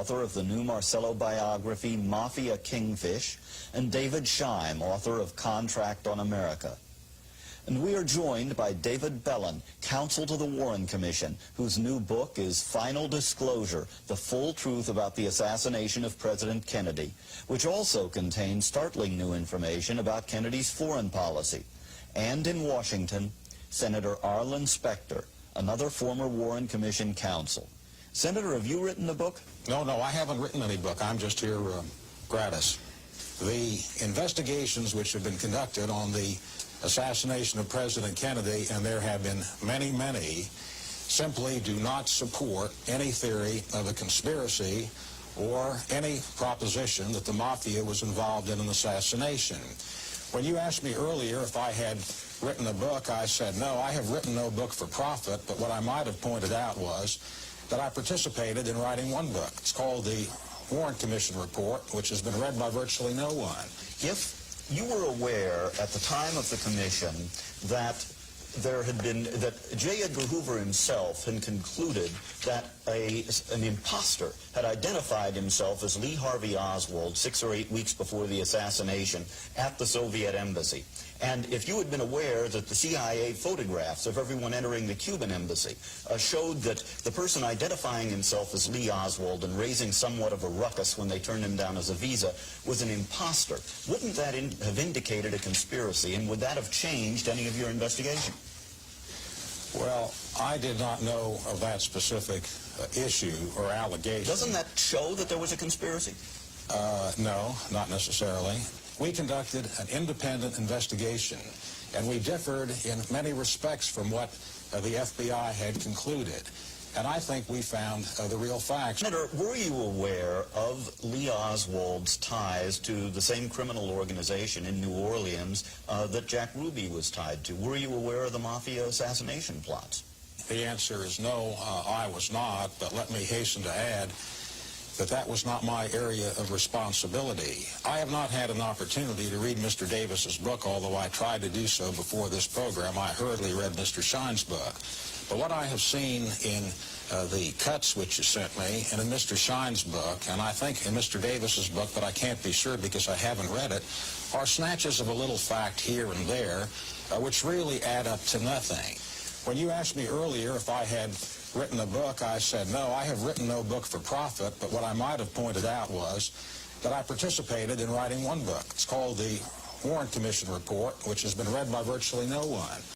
author of the new Marcello biography, Mafia Kingfish, and David Scheim, author of Contract on America. And we are joined by David Bellin, counsel to the Warren Commission, whose new book is Final Disclosure, The Full Truth About the Assassination of President Kennedy, which also contains startling new information about Kennedy's foreign policy. And in Washington, Senator Arlen Specter, another former Warren Commission counsel. Senator, have you written a book? No, I haven't written any book. I'm just here gratis. The investigations which have been conducted on the assassination of President Kennedy, and there have been many, simply do not support any theory of a conspiracy or any proposition that the mafia was involved in an assassination. When you asked me earlier if I had written a book, I said, no, I have written no book for profit, but what I might have pointed out was that I participated in writing one book. It's called the Warren Commission Report, which has been read by virtually no one. If you were aware at the time of the commission that J. Edgar Hoover himself had concluded that an imposter had identified himself as Lee Harvey Oswald 6 or 8 weeks before the assassination at the Soviet embassy, and if you had been aware that the CIA photographs of everyone entering the Cuban embassy showed that the person identifying himself as Lee Oswald and raising somewhat of a ruckus when they turned him down as a visa was an imposter, wouldn't that have indicated a conspiracy, and would that have changed any of your investigation? Well, I did not know of that specific issue or allegation. Doesn't that show that there was a conspiracy? No, not necessarily. We conducted an independent investigation, and we differed in many respects from what the FBI had concluded. And I think we found the real facts. Senator, were you aware of Lee Oswald's ties to the same criminal organization in New Orleans that Jack Ruby was tied to? Were you aware of the mafia assassination plots? The answer is no, I was not, but let me hasten to add that that was not my area of responsibility. I have not had an opportunity to read Mr. Davis's book, although I tried to do so before this program. I hurriedly read Mr. Schein's book. But what I have seen in the cuts which you sent me, and in Mr. Schein's book, and I think in Mr. Davis's book, but I can't be sure because I haven't read it, are snatches of a little fact here and there, which really add up to nothing. When you asked me earlier if I had written a book, I said, no, I have written no book for profit, but what I might have pointed out was that I participated in writing one book. It's called the Warren Commission Report, which has been read by virtually no one.